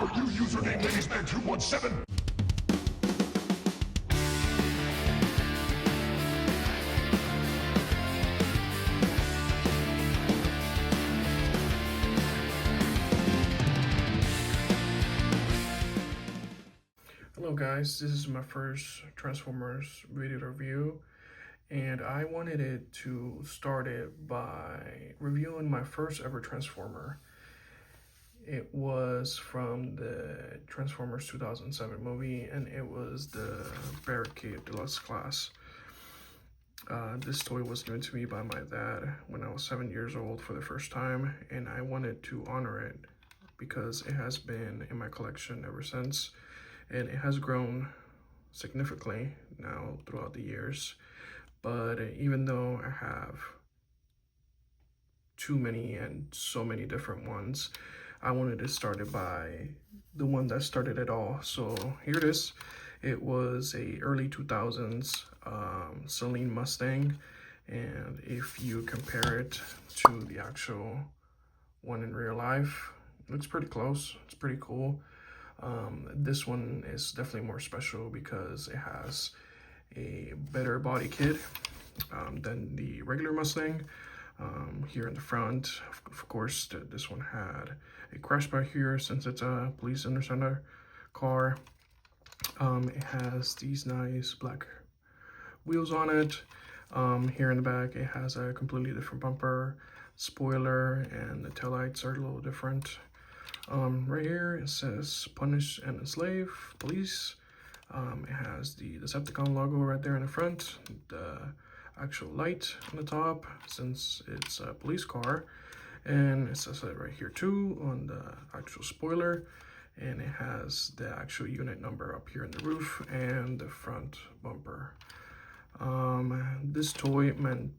for you, username ladiesman217. Hello guys, this is my first Transformers video review, and I wanted it to start it by reviewing my first ever Transformer. It was from the Transformers 2007 movie, and it was the Barricade deluxe class. This toy was given to me by my dad when I was 7 years old for the first time, and I wanted to honor it because it has been in my collection ever since. And it has grown significantly now throughout the years. But even though I have too many and so many different ones, I wanted to start it by the one that started it all. So here it is. It was a early 2000s Celine Mustang. And if you compare it to the actual one in real life, it looks pretty close. It's pretty cool. This one is definitely more special because it has a better body kit than the regular Mustang. Here in the front, of course, this one had a crash bar here since it's a police interceptor car. It has these nice black wheels on it. Here in the back, it has a completely different bumper, spoiler, and the taillights are a little different. Right here it says punish and enslave police. It has the Decepticon logo right there in the front, the actual light on the top since it's a police car, and it says it right here too on the actual spoiler, and it has the actual unit number up here in the roof and the front bumper. This toy meant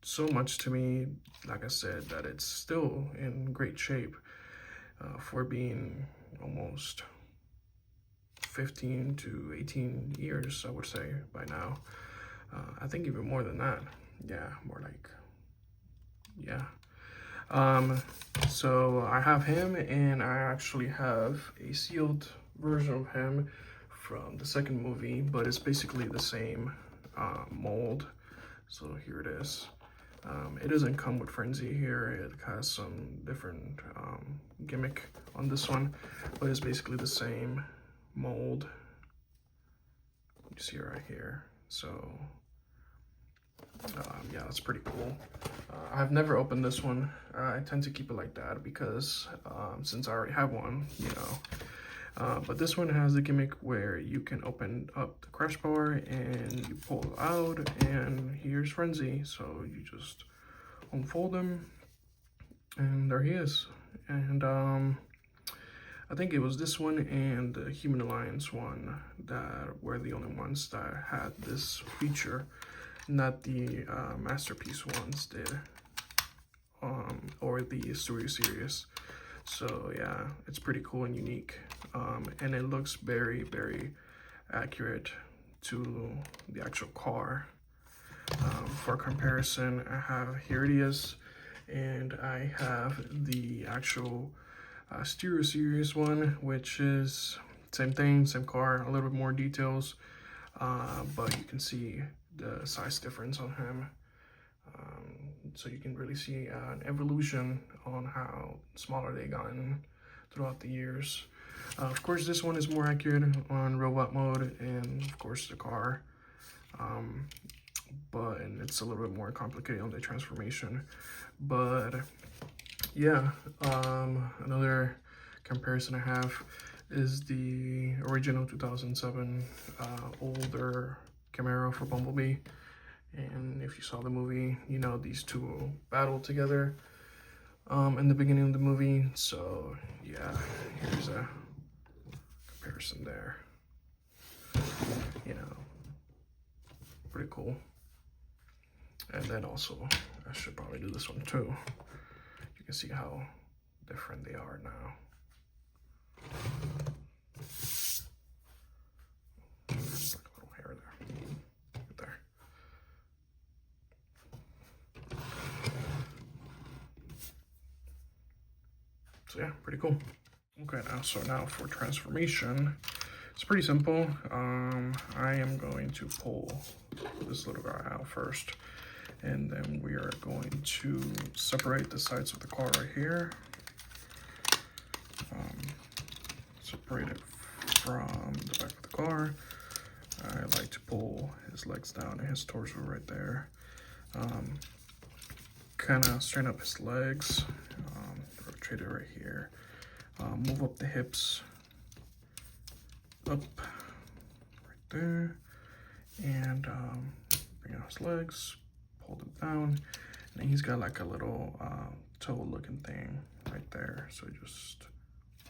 so much to me, like I said, that it's still in great shape. For being almost 15 to 18 years, I would say by now. I think even more than that. Yeah, more like, yeah. So I have him, and I actually have a sealed version of him from the second movie, but it's basically the same mold. So here it is. It doesn't come with Frenzy here. It has some different gimmick on this one, but it's basically the same mold. You see it right here. So yeah, that's pretty cool. I've never opened this one. I tend to keep it like that because since I already have one, you know. But this one has the gimmick where you can open up the crash bar and you pull it out, and here's Frenzy. So you just unfold them, and there he is. And I think it was this one and the Human Alliance one that were the only ones that had this feature, not the Masterpiece ones did, or the Studio Series. So yeah, it's pretty cool and unique, and it looks very, very accurate to the actual car. For comparison, I have, here it is, and I have the actual Stereo Series one, which is same thing, same car, a little bit more details, but you can see the size difference on him. So you can really see an evolution on how smaller they gotten throughout the years. Of course, this one is more accurate on robot mode and of course the car, and it's a little bit more complicated on the transformation. But yeah, another comparison I have is the original 2007 older Camaro for Bumblebee. And if you saw the movie, you know these two battled together in the beginning of the movie. So yeah, here's a comparison there. You know, pretty cool. And then also, I should probably do this one too. You can see how different they are now. There's like a little hair there. Right there. So yeah, pretty cool. Okay, now for transformation, it's pretty simple. I am going to pull this little guy out first, and then we are going to separate the sides of the car right here. Separate it from the back of the car. I like to pull his legs down and his torso right there. Kind of straighten up his legs. Rotate it right here. Move up the hips. Up right there. And bring out his legs. Pull them down. And then he's got like a little toe looking thing right there. So just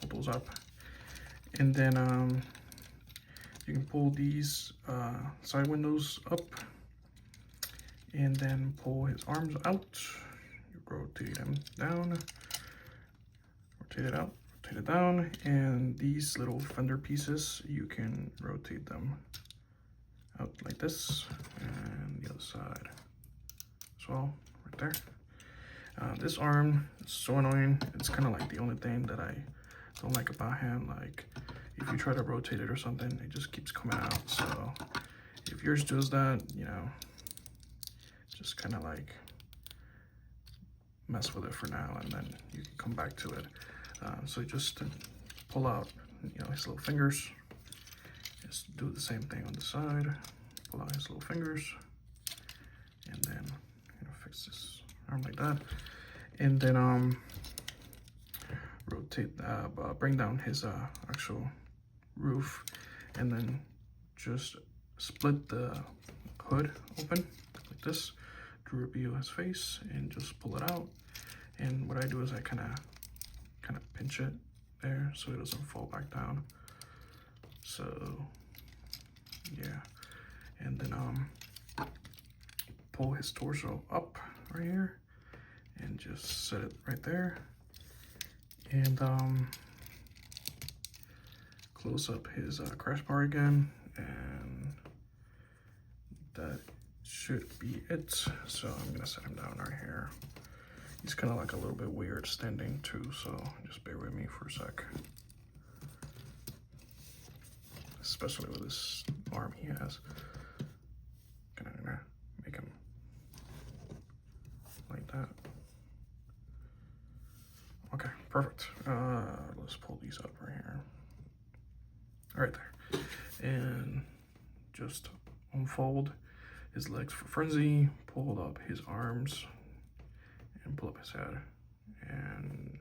pull those up. And then you can pull these side windows up and then pull his arms out. You rotate them down, rotate it out, rotate it down, and these little fender pieces, you can rotate them out like this, and the other side as well, right there. This arm is so annoying. It's kind of like the only thing that I don't like about him. Like, if you try to rotate it or something, it just keeps coming out. So if yours does that, you know, just kind of like mess with it for now, and then you can come back to it. So just pull out, you know, his little fingers. Just do the same thing on the side. Pull out his little fingers, and then, you know, fix this arm like that, and then rotate, bring down his actual roof, and then just split the hood open like this to reveal his face, and just pull it out. And what I do is I kind of pinch it there so it doesn't fall back down. So yeah, and then pull his torso up right here and just set it right there, and close up his crash bar again, and that should be it. So I'm gonna set him down right here. He's kind of like a little bit weird standing too, so just bear with me for a sec. Especially with this arm he has. Gonna make him like that. Okay, perfect. Let's pull these up right here. Right there. And just unfold his legs for frenzy, pull up his arms, and pull up his head. And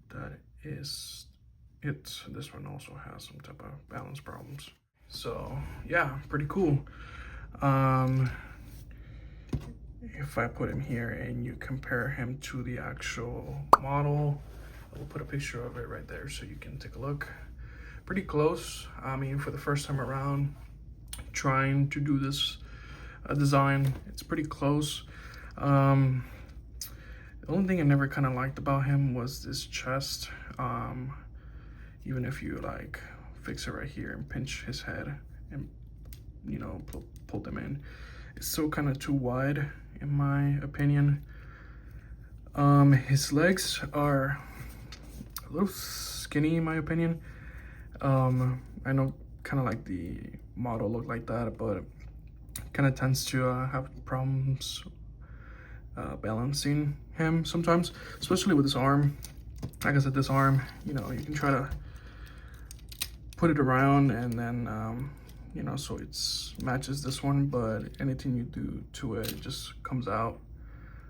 that is it. This one also has some type of balance problems. So yeah, pretty cool. If I put him here and you compare him to the actual model, I will put a picture of it right there so you can take a look. Pretty close. I mean, for the first time around trying to do this design, it's pretty close. The only thing I never kind of liked about him was this chest. Even if you like fix it right here and pinch his head and, you know, pull them in, it's still kind of too wide in my opinion. His legs are a little skinny in my opinion. I know kind of like the model look like that, but kind of tends to have problems balancing him sometimes, especially with his arm. Like I said, this arm, you know, you can try to put it around and then you know, so it's matches this one, but anything you do to it, it just comes out.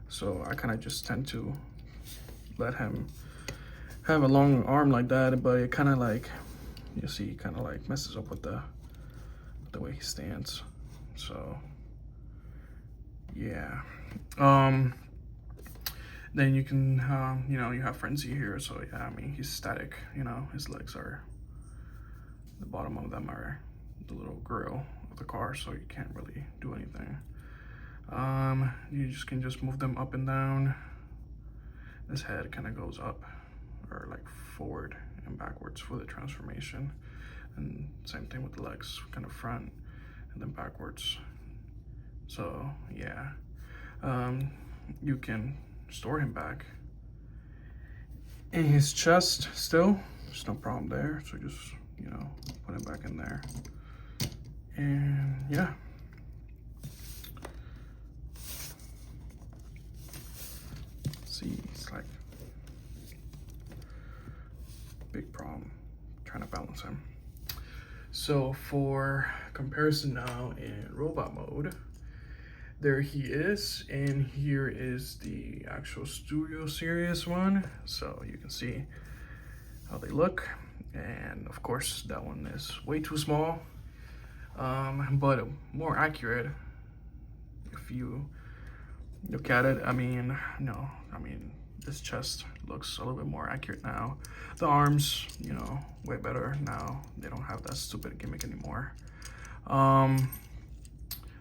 So I kind of just tend to let him have a long arm like that, but it kind of like, you see, kind of like messes up with the way he stands. So yeah. Then you can, you know, you have frenzy here. So yeah, I mean, he's static, you know, his legs are, the bottom of them are the little grill of the car, so you can't really do anything. You just can just move them up and down. This head kind of goes up, or like forward and backwards for the transformation, and same thing with the legs, kind of front and then backwards. So yeah, you can store him back In his chest still, there's no problem there. So just, you know, put it back in there. And yeah. See, it's like big problem trying to balance him. So for comparison now in robot mode, there he is, and here is the actual Studio Series one. So you can see how they look, and of course that one is way too small, but more accurate if you look at it. I mean, no, I mean, this chest looks a little bit more accurate now. The arms, you know, way better now. They don't have that stupid gimmick anymore.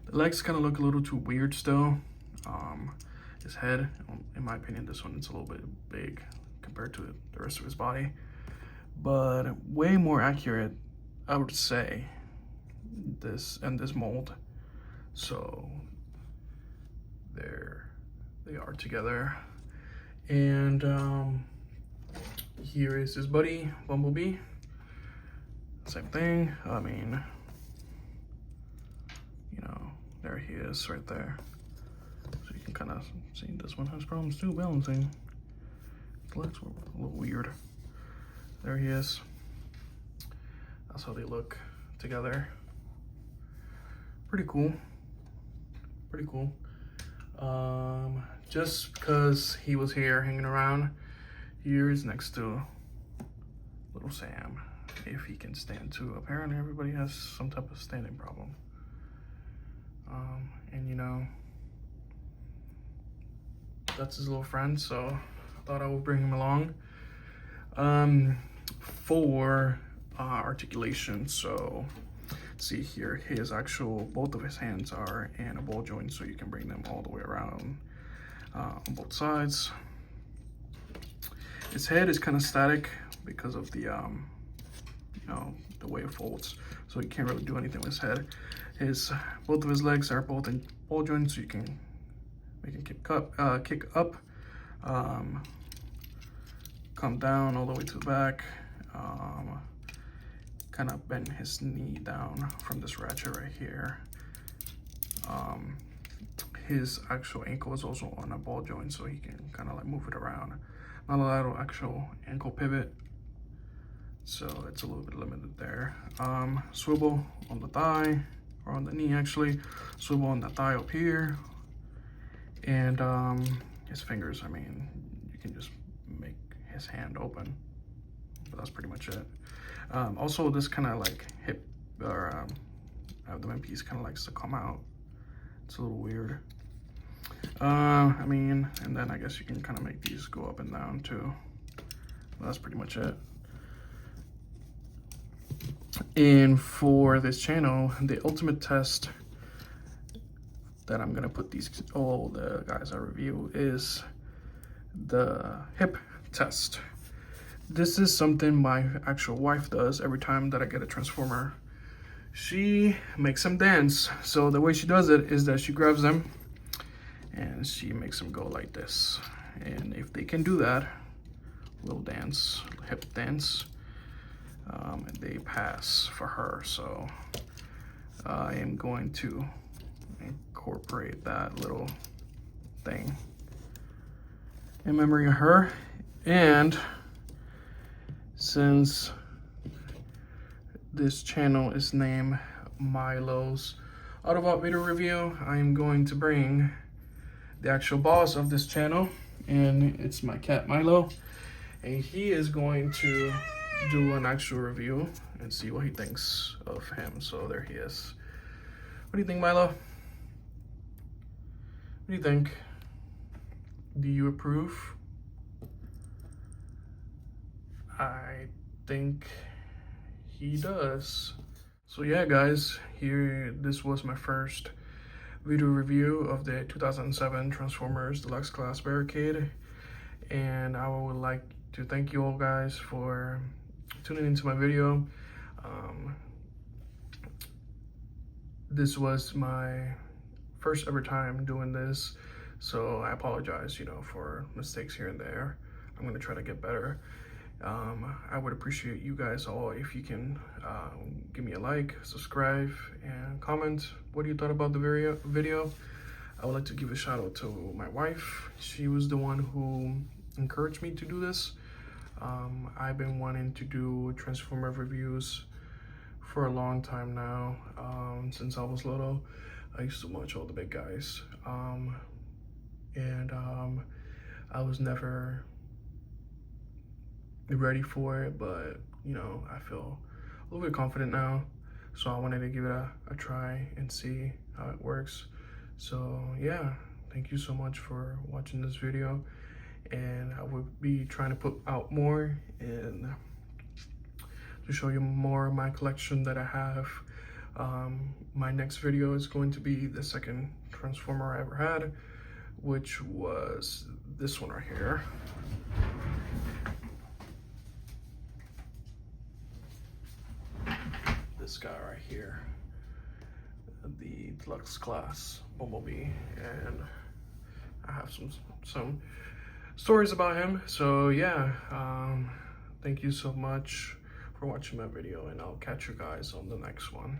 The legs kind of look a little too weird still. His head, in my opinion, this one is a little bit big compared to the rest of his body, but way more accurate, I would say, this and this mold. So there they are together. And here is his buddy, Bumblebee. Same thing. I mean, you know, there he is right there. So you can kind of see this one has problems too balancing. His legs were a little weird. There he is. That's how they look together. Pretty cool. Pretty cool. Just because he was here hanging around, here is next to little Sam, if he can stand too. Apparently everybody has some type of standing problem. And you know, that's his little friend, so I thought I would bring him along. For articulation, so see here, his actual, both of his hands are in a ball joint, so you can bring them all the way around on both sides. His head is kind of static because of the you know, the way it folds, so you can't really do anything with his head. Both of his legs are both in ball joints, so you can make him kick up, come down all the way to the back, kind of bend his knee down from this ratchet right here. His actual ankle is also on a ball joint, so he can kind of like move it around. Not a lot of actual ankle pivot, so it's a little bit limited there. Swivel on the thigh, or on the knee actually. Swivel on the thigh up here. And his fingers, I mean, you can just make his hand open, but that's pretty much it. Also, this kind of like hip or abdomen piece kind of likes to come out. It's a little weird. I mean, and then I guess you can kind of make these go up and down too. But that's pretty much it. And for this channel, the ultimate test that I'm gonna put all the guys I review is the hip test. This is something my actual wife does every time that I get a Transformer. She makes them dance. So the way she does it is that she grabs them and she makes them go like this. And if they can do that little dance, hip dance, they pass for her. So I am going to incorporate that little thing in memory of her. And since this channel is named Milo's Autobot Video Review, I'm going to bring the actual boss of this channel, and it's my cat Milo, and he is going to do an actual review and see what he thinks of him. So there he is. What do you think, Milo? What do you think? Do you approve? I think he does. So yeah, guys, this was my first video review of the 2007 Transformers Deluxe Class Barricade, and I would like to thank you all guys for tuning into my video. This was my first ever time doing this, so I apologize, you know, for mistakes here and there. I'm gonna try to get better. I would appreciate you guys all if you can give me a like, subscribe, and comment what you thought about the video. I would like to give a shout out to my wife. She was the one who encouraged me to do this. I've been wanting to do Transformer reviews for a long time now. Since I was little, I used to watch all the big guys. I was never ready for it, but you know, I feel a little bit confident now, so I wanted to give it a try and see how it works. So yeah, thank you so much for watching this video, and I will be trying to put out more and to show you more of my collection that I have. My next video is going to be the second Transformer I ever had, which was this one right here. This guy right here, the deluxe class Bumblebee, and I have some stories about him. So yeah, thank you so much for watching my video, and I'll catch you guys on the next one.